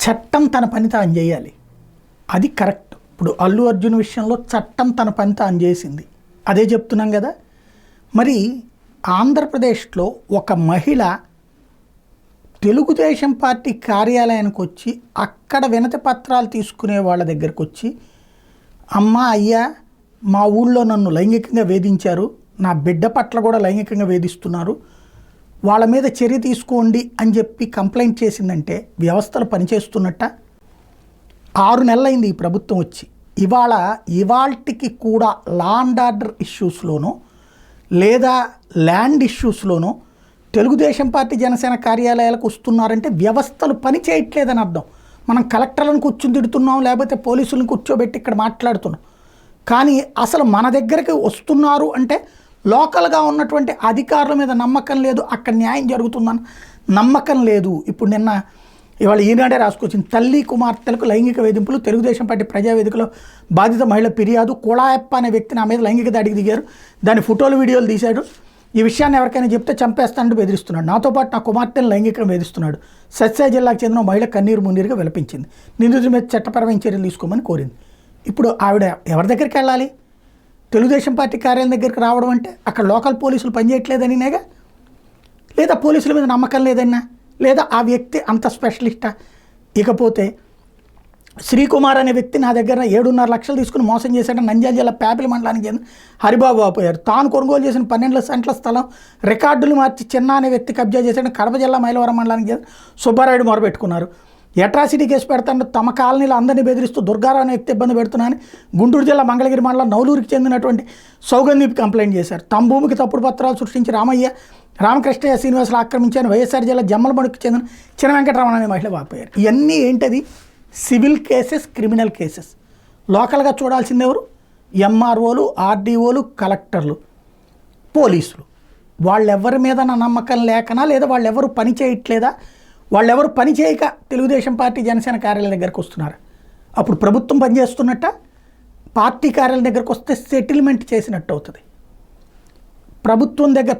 చట్టం తన పని తాను చేయాలి, అది కరెక్ట్. ఇప్పుడు అల్లు అర్జున్ విషయంలో చట్టం తన పని తాను చేసింది, అదే చెప్తున్నాం కదా. మరి ఆంధ్రప్రదేశ్లో ఒక మహిళ తెలుగుదేశం పార్టీ కార్యాలయానికి వచ్చి అక్కడ వినతి పత్రాలు తీసుకునే వాళ్ళ దగ్గరకు వచ్చి, అమ్మ అయ్యా మా ఊళ్ళో నన్ను లైంగికంగా వేధించారు, నా బిడ్డ పట్ల కూడా లైంగికంగా వేధిస్తున్నారు, వాళ్ళ మీద చర్య తీసుకోండి అని చెప్పి కంప్లైంట్ చేసిందంటే వ్యవస్థలు పనిచేస్తున్నట్ట. 6 నెలలైంది ఈ ప్రభుత్వం వచ్చి. ఇవాళకి కూడా లా అండ్ ఆర్డర్ ఇష్యూస్లోనో లేదా ల్యాండ్ ఇష్యూస్లోనో తెలుగుదేశం పార్టీ జనసేన కార్యాలయాలకు వస్తున్నారంటే వ్యవస్థలు పని చేయట్లేదని అర్థం. మనం కలెక్టర్లను కూర్చుని తిడుతున్నాం, లేకపోతే పోలీసులను కూర్చోబెట్టి ఇక్కడ మాట్లాడుతున్నాం, కానీ అసలు మన దగ్గరికి వస్తున్నారు అంటే లోకల్గా ఉన్నటువంటి అధికారుల మీద నమ్మకం లేదు, అక్కడ న్యాయం జరుగుతుందని నమ్మకం లేదు. ఇప్పుడు ఇవాళ ఈనాడే రాసుకొచ్చింది, తల్లి కుమార్తెలకు లైంగిక వేధింపులు, తెలుగుదేశం పార్టీ ప్రజావేదికలో బాధిత మహిళ ఫిర్యాదు, కోళాయప్ప అనే వ్యక్తి నా మీద లైంగిక దాడికి దిగారు, దాని ఫోటోలు వీడియోలు తీశాడు, ఈ విషయాన్ని ఎవరికైనా చెప్తే చంపేస్తానంటూ బెదిరిస్తున్నాడు, నాతో పాటు నా కుమార్తెను లైంగికంగా వేధిస్తున్నాడు. సత్యసాయి జిల్లాకు చెందిన మహిళ కన్నీరు మున్నీరుగా విలపించింది, నిందితుడి మీద చట్టపరమైన చర్యలు తీసుకోమని కోరింది. ఇప్పుడు ఆవిడ ఎవరి దగ్గరికి వెళ్ళాలి? తెలుగుదేశం పార్టీ కార్యాలయం దగ్గరికి రావడం అంటే అక్కడ లోకల్ పోలీసులు పనిచేయట్లేదనినేగా, లేదా పోలీసుల మీద నమ్మకం లేదన్నా, లేదా ఆ వ్యక్తి అంత స్పెషలిస్టా? ఇకపోతే శ్రీకుమార్ అనే వ్యక్తి నా దగ్గర 7.5 లక్షలు తీసుకుని మోసం చేశాడని నంద్యాల జిల్లా ప్యాపిలి మండలానికి చెందిన హరిబాబు ఆపోయారు. తాను కొనుగోలు చేసిన 12 సెంట్ల స్థలం రికార్డులు మార్చి చిన్న అనే వ్యక్తి కబ్జా చేశాడని కడప జిల్లా మైలవరం మండలానికి చెందిన సుబ్బారాయుడు మొరబెట్టుకున్నారు. అట్రాసిటీ కేసు పెడతాను, తమ కాలనీలో అందరినీ బెదిరిస్తూ దుర్గారావు అనే వ్యక్తి ఇబ్బంది పెడుతున్నానని గుంటూరు జిల్లా మంగళగిరి మండలం నౌలూరుకి చెందినటువంటి సౌగందీప్ కంప్లైంట్ చేశారు. తమ భూమికి తప్పుడు పత్రాలు సృష్టించి రామకృష్ణయ్య శ్రీనివాసులు ఆక్రమించాను వైఎస్ఆర్ జిల్లా జమ్మలమడుకు చెందిన చిన్న వెంకటరమణ అనే మహిళ వాపోయారు. ఇవన్నీ ఏంటది? Civil cases, criminal cases. లోకల్గా చూడాల్సింది ఎవరు? ఎంఆర్ఓలు, ఆర్డీఓలు, కలెక్టర్లు, పోలీసులు. వాళ్ళెవరి మీద నా నమ్మకం లేకనా, లేదా వాళ్ళెవరు పని చేయట్లేదా? వాళ్ళెవరు పని చేయక తెలుగుదేశం పార్టీ జనసేన కార్యాలయం దగ్గరకు వస్తున్నారు. అప్పుడు ప్రభుత్వం పనిచేస్తున్నట్ట, పార్టీ కార్యాలయం దగ్గరకు వస్తే సెటిల్మెంట్ చేసినట్టు అవుతుంది.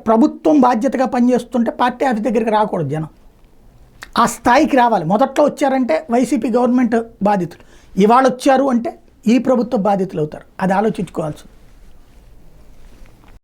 ప్రభుత్వం బాధ్యతగా పనిచేస్తుంటే పార్టీ ఆఫీస్ దగ్గరికి రాకూడదు జనం, ఆ స్థాయికి రావాలి. మొదట్లో వచ్చారంటే వైసీపీ గవర్నమెంట్ బాధితులు, ఇవాళ వచ్చారు అంటే ఈ ప్రభుత్వ బాధితులు అవుతారు. అది ఆలోచించుకోవాల్సింది.